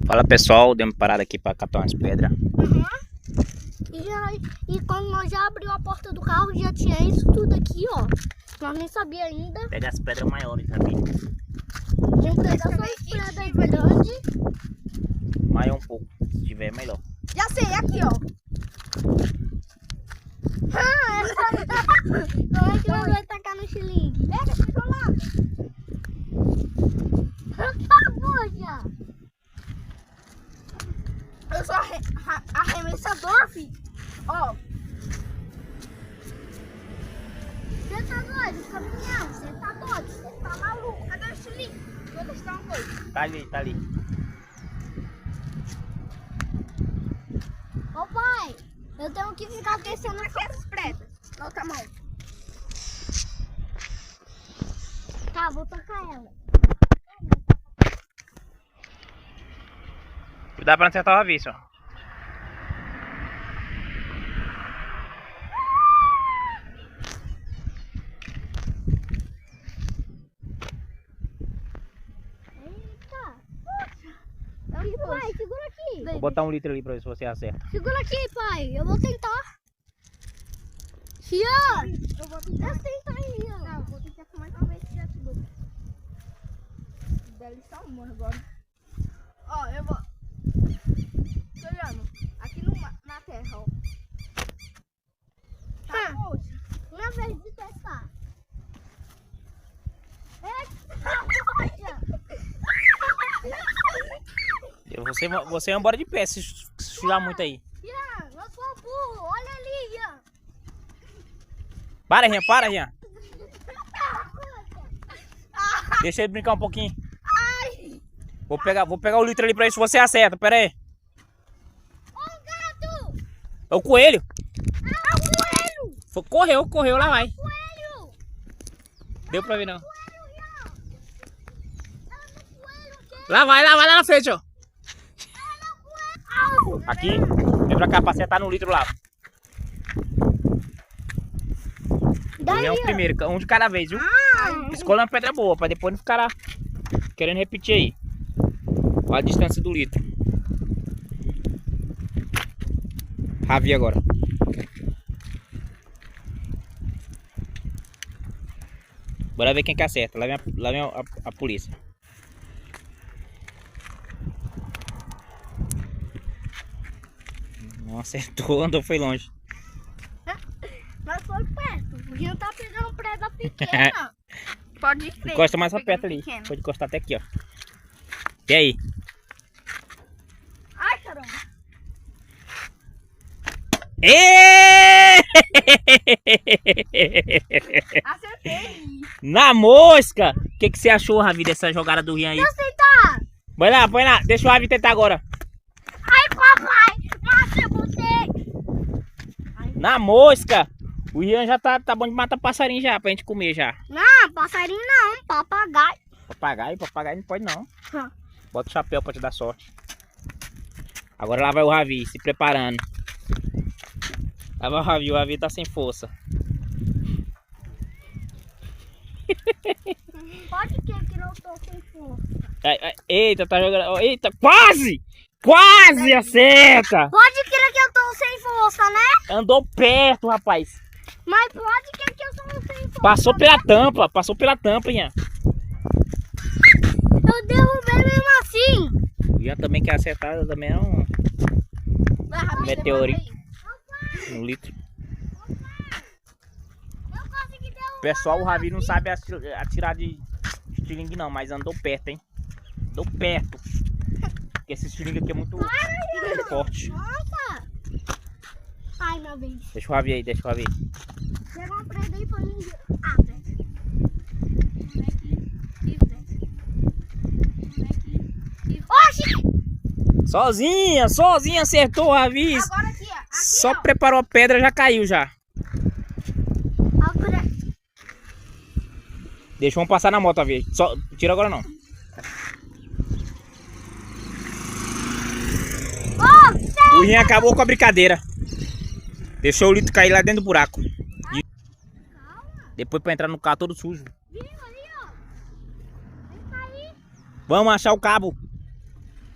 Fala pessoal, deu uma parada aqui pra catar umas pedras. Uhum. E quando nós já abriu a porta do carro, já tinha isso tudo aqui, ó. Nós nem sabia ainda. Pega as pedras maiores, sabe? Vamos pegar só as pedras grandes. Maior um pouco, se tiver melhor. Já sei, aqui, ó. Como é que nós vamos tacar no xilingue? Deixa, fica lá. Acabou já. Eu sou arremessador, filho. Ó. Você tá doido, caminhão? Você tá doido? Você tá maluco? Cadê o xilingue? Vou testar uma coisa. Tá ali, tá ali. Ô pai, eu tenho que ficar descendo essas pedras. Na outra mão. Tá, vou tocar ela. Cuidado pra não acertar o aviso, ó. Eita. Pai, segura aqui. Vou botar 1 litro ali pra ver se você acerta. Segura aqui, pai. Eu vou tentar. Rian! Eu vou tentar, Rian. Não, vou tentar mais uma vez que já segura. Deve só uma agora. Ó, eu vou. Tô olhando. Aqui na terra, ó. Tá, poxa. Uma vez de testar. Você vai embora de pé se sujar muito aí. Rian, eu sou burro. Olha ali, Rian. Para, Rian. Deixa ele brincar um pouquinho. Vou pegar o litro ali pra ver se você acerta, pera aí. Ô, gato! É o coelho. Ah, o coelho! Correu, lá vai. Coelho! Deu pra ver não. Coelho, Rian! Ela no coelho aqui! Lá vai lá na frente, ó. Ela no coelho! Aqui, vem pra cá pra acertar no litro lá. É o primeiro, um de cada vez, viu? Escolha uma pedra boa, pra depois não ficar lá querendo repetir aí. Olha a distância do litro. Ravi agora. Bora ver quem que acerta. Lá vem a polícia. Não acertou, andou, foi longe. Mas foi perto. O Rian tá pegando preda pequena. Pode ser. Encosta mais pra perto ali. Pode encostar até aqui, ó. E aí? Ai, caramba. Acertei. Na mosca! O que você achou, Ravi, dessa jogada do Rian aí? Deixa eu tentar. Vai lá. Deixa o Ravi tentar agora. Ai, papai. Mata você. Na mosca! O Rian já tá bom de matar passarinho já, pra gente comer já. Não, passarinho não. Papagaio. Papagaio não pode não. Hum. Bota o chapéu pra te dar sorte. Agora lá vai o Ravi, se preparando. Lá vai o Ravi tá sem força. Pode que eu tô sem força. Eita, tá jogando. Eita, quase! Quase acerta! Pode crer que eu tô sem força, né? Andou perto, rapaz. Mas pode crer que eu tô sem força. Passou pela tampa, Ian. Eu derrubei mesmo assim. O Ian também quer acertar, também é um meteoro no litro. Eu consegui derrubar. Pessoal, o Ravi não sabe atirar de estilingue não, mas andou perto, hein? Andou perto. Porque esse estilingue aqui é muito forte. Nossa. Ai, meu bem. Deixa o Ravi aí. Pega uma prenda aí pra mim. Ah, prenda. Oxi! Sozinha acertou o Ravi. Agora aqui, ó. Aqui, Só ó. preparou a pedra, já caiu já. Agora... Deixa um passar na moto, Ravi. Só tira agora não. O Rian acabou com a brincadeira. Deixou o litro cair lá dentro do buraco. Depois pra entrar no carro todo sujo. Viu ali, ó. Vem cair. Vamos achar o cabo.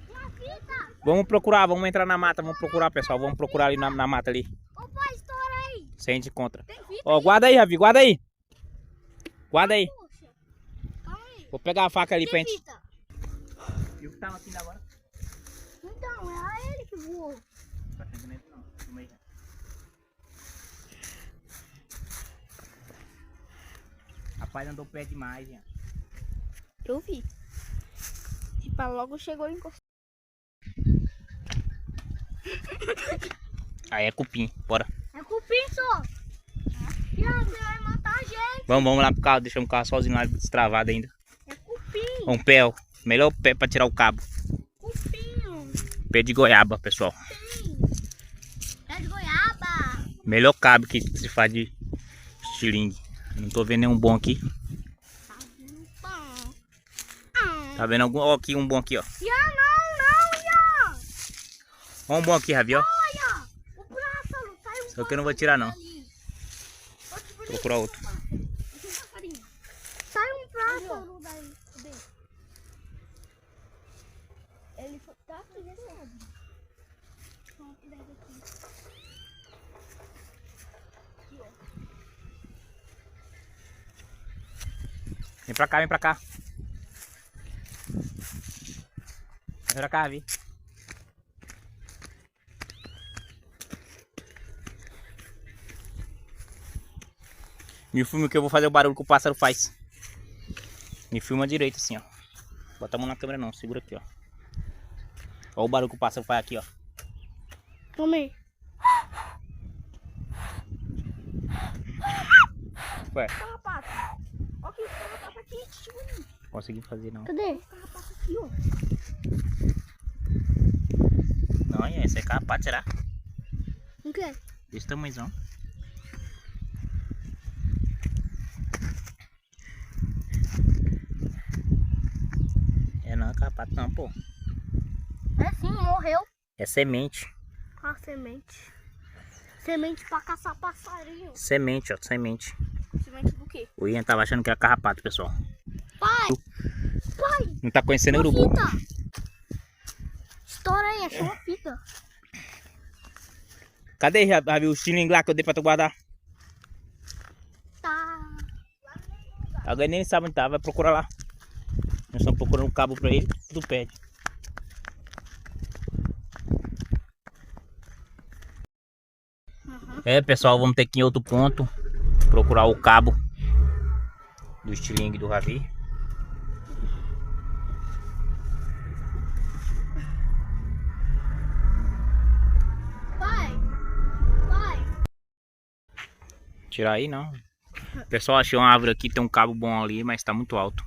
Uma fita. Vamos procurar, vamos entrar na mata, vamos procurar, pessoal. Vamos procurar ali na mata ali. Ô pai, estoura aí. Se a gente encontra. Tem fita. Ó, guarda aí, Ravi, guarda aí. Guarda aí. Poxa. Calma aí. Vou pegar a faca ali pra Tem gente. fita. E o que tava aqui agora? Então, é ele que voou. Tá entendendo não. Filma aí. Rapaz, andou perto demais, hein? Eu vi. Tipo, logo chegou e encostou. Aí é cupim, bora. É cupim só. Tiago, você vai matar a gente. Vamos lá pro carro, deixamos o carro sozinho lá, destravado ainda. É cupim. Um pé, ó. Melhor pé pra tirar o cabo. Cupim. Pé de goiaba, pessoal. Cupim. É de goiaba. Melhor cabo que se faz de estilingue. Não tô vendo nenhum bom aqui. Tá vendo bom. Tá vendo algum? Ó, aqui um bom aqui, ó. Ian, não, Ian. Ó um bom aqui, Ravi, ó. Olha, o pássaro saiu um Só que eu não vou tirar, não. ali. Vou procurar outro. Sai um pássaro daí. Cadê? Ele foi... Tá aqui, recebe. Vamos tirar ele aqui. Aqui, ó. Vem pra cá, vem pra cá. Vem pra cá, Ravi. Me filma que eu vou fazer o barulho que o pássaro faz. Me filma direito assim, ó. Bota a mão na câmera não, segura aqui, ó. Ó o barulho que o pássaro faz aqui, ó. Toma aí. Ué, Carrapato. Ó aqui, carrapato aqui. consegui fazer não. Cadê? Carrapato aqui, ó. Não, esse é carrapato, será? O quê? Desse tamanhozão. É não, é carrapato não, pô. É sim, morreu. É semente. A semente. Semente pra caçar passarinho. Semente, ó, semente. Semente do quê? O Ian tava achando que era carrapato, pessoal. Pai! Pai! Não tá conhecendo Uma urubu. fita! Estoura aí, achou uma fita. Cadê, Ravi, o estilingue lá que eu dei pra tu guardar? Tá. Alguém nem sabe onde tá, vai procurar lá. Nós estamos procurando um cabo pra ele, tudo pede. É, pessoal, vamos ter que ir em outro ponto procurar o cabo do estilingue do Ravi. Pai! Pai! Tirar aí, não. Pessoal, achei uma árvore aqui, tem um cabo bom ali, mas tá muito alto.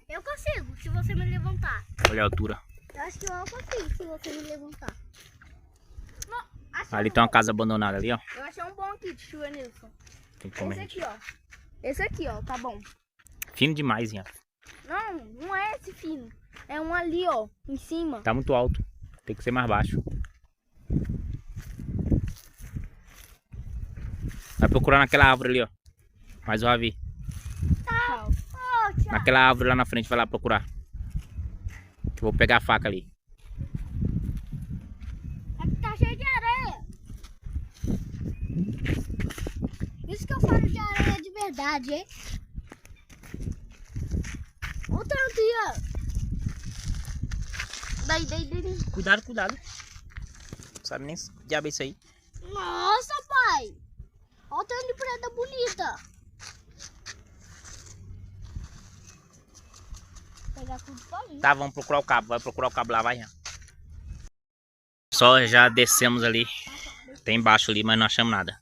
Eu consigo, se você me levantar. Olha a altura. Eu acho que eu consigo, se você me levantar. Não, achei Ali um tem uma bom. casa abandonada ali, ó. Eu achei um bom aqui, tio Enilson. Tem que Esse comer. aqui, ó. Esse aqui, ó, tá bom. Fino demais, Ian. Não, não é esse fino. É um ali, ó, em cima. Tá muito alto. Tem que ser mais baixo. Vai procurar naquela árvore ali, ó. Mais o Ravi. Tá. Ô, tchau. Naquela árvore lá na frente, vai lá procurar. Que eu vou pegar a faca ali. Aqui tá cheio de areia. Isso que eu falo de areia de verdade, hein? Olha o tanto aí, ó. Daí. Cuidado, cuidado. Não sabe nem se diabo é isso aí. Nossa, pai. Olha o tanto de preda bonita. Vou pegar tudo sozinho. Tá, vamos procurar o cabo. Vai procurar o cabo lá, vai, Ian. Só já descemos ali. Tem embaixo ali, mas não achamos nada.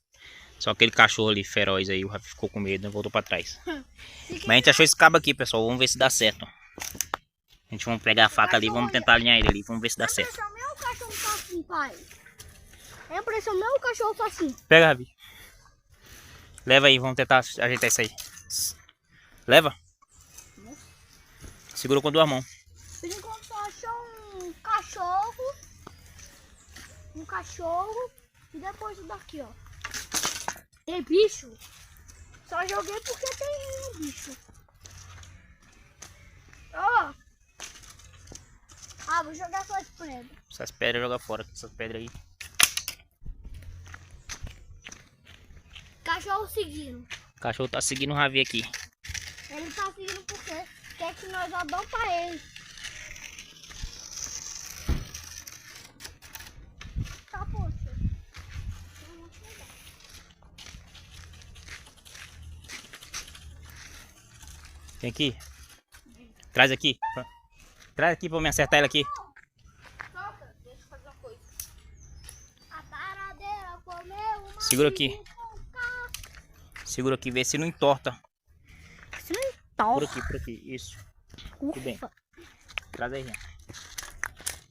Só aquele cachorro ali, feroz aí, o Rafi ficou com medo e voltou pra trás. Mas a gente achou esse cabo aqui, pessoal. Vamos ver se dá certo. A gente vai pegar a faca ali, vamos tentar alinhar ele ali. Vamos ver se dá certo. É impressão minha, o cachorro tá assim, pai. É impressão minha, o cachorro tá assim. Pega, Ravi. Leva aí, vamos tentar ajeitar isso aí. Leva. Segura com duas mãos. Por enquanto só achou um cachorro. Um cachorro. E depois isso daqui, ó. Tem bicho? Só joguei porque tem um bicho. Ó. A Ah, vou jogar só de pedra. Essas pedras joga fora, essas pedras aí. Cachorro seguindo. O cachorro tá seguindo o Ravi aqui. Ele tá seguindo porque quer que nós adotamos ele. Tá, poxa. Vem aqui. Traz aqui. Traz aqui pra eu me acertar ele aqui. Solta, deixa eu fazer uma coisa. A taradeira comeu uma Segura aqui. bicho com carne. Segura aqui, vê se não entorta. Isso não Por entorta. aqui, por aqui. Isso. Tudo bem. Traz aí, gente.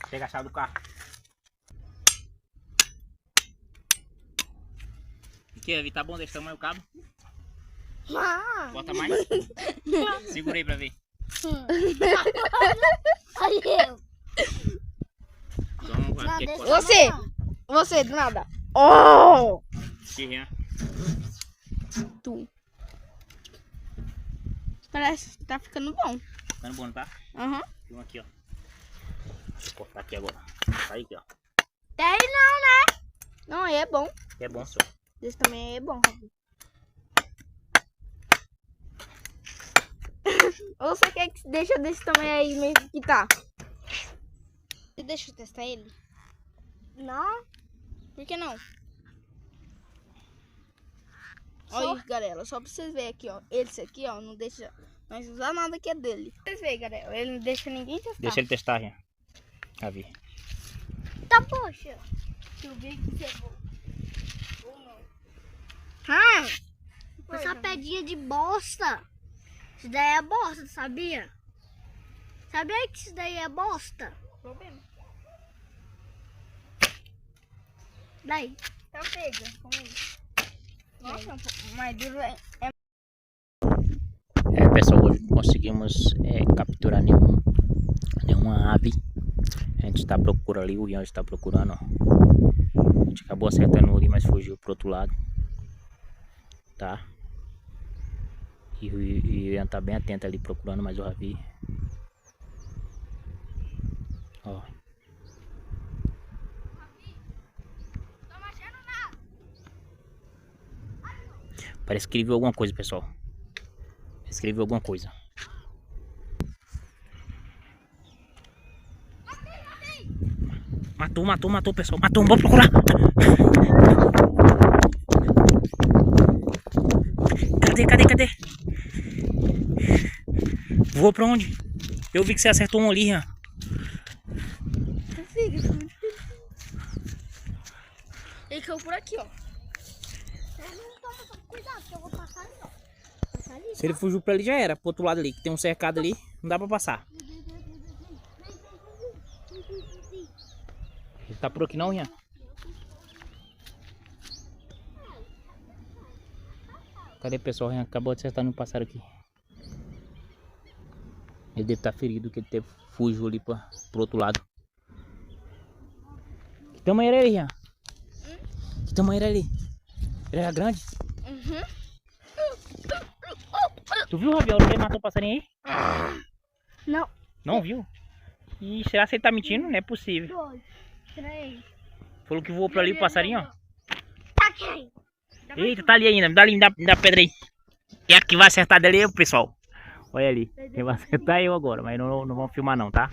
Pega a chave do carro. Aqui, Ravi, tá bom desse tamanho o cabo? Ah. Bota mais. Segura aí pra ver. Aí eu. Então, vai ter que deixa cortar. Você, do nada. Oh! Aqui, Rian. Tu. Parece que tá ficando bom. Tá bom, tá? Aham. Tem um aqui, ó. Deixa eu cortar aqui agora. Tá aí, aqui, ó. Tem não, né? Não, aí é bom. É bom, senhor. Esse também é bom. Ou você quer que deixa desse tamanho aí mesmo que tá? Você deixa eu testar ele? Não. Por que não? Só- Olha aí, galera. Só pra vocês verem aqui, ó. Esse aqui, ó, não deixa nós usar nada que é dele. Vocês verem, galera. Ele não deixa ninguém testar. Deixa ele testar, Rian. Ravi. Tá, poxa. Deixa eu ver que é bom. Ou não. Essa pedinha de bosta. Isso daí é bosta, sabia? Sabia que isso daí é bosta? Problema. Daí. Então pega. Como isso? Nossa, é um pouco mais duro. É Pessoal, hoje não conseguimos capturar nenhuma ave. A gente está procurando ali, o Rian está procurando, ó. A gente acabou acertando ali, mas fugiu pro outro lado. Tá? E o Rian tá bem atento ali procurando mais o Ravi. Ó. Parece que ele viu alguma coisa, pessoal. Parece que ele viu alguma coisa. Matou, pessoal. Matou, vamos procurar. Cadê? Voou pra onde? Eu vi que você acertou um ali, Rian. Ele caiu por aqui, ó. Cuidado, que eu vou passar ali, ó. Passar ali. Se ele fugiu pra ali, já era. Pro outro lado ali, que tem um cercado ali. Não dá pra passar. Ele tá por aqui não, Rian? Cadê o pessoal? Rian acabou de acertar no pássaro aqui. Ele deve estar ferido, que ele fugiu ali pro outro lado. Que tamanho era ele, Rian? Que tamanho era ele? Ele era grande? Uhum. Tu viu, Ravi? Ele matou o passarinho aí? Não. Não viu? E será que ele tá mentindo? Não é possível. 2, 3. Falou que voou pra ali o passarinho, ó. Tá quem? Eita, tá ali ainda. Me dá ali, me dá pedra aí. E a que vai acertar dele é eu, pessoal. Olha ali. Quem vai acertar é eu agora, mas não vamos filmar não, tá?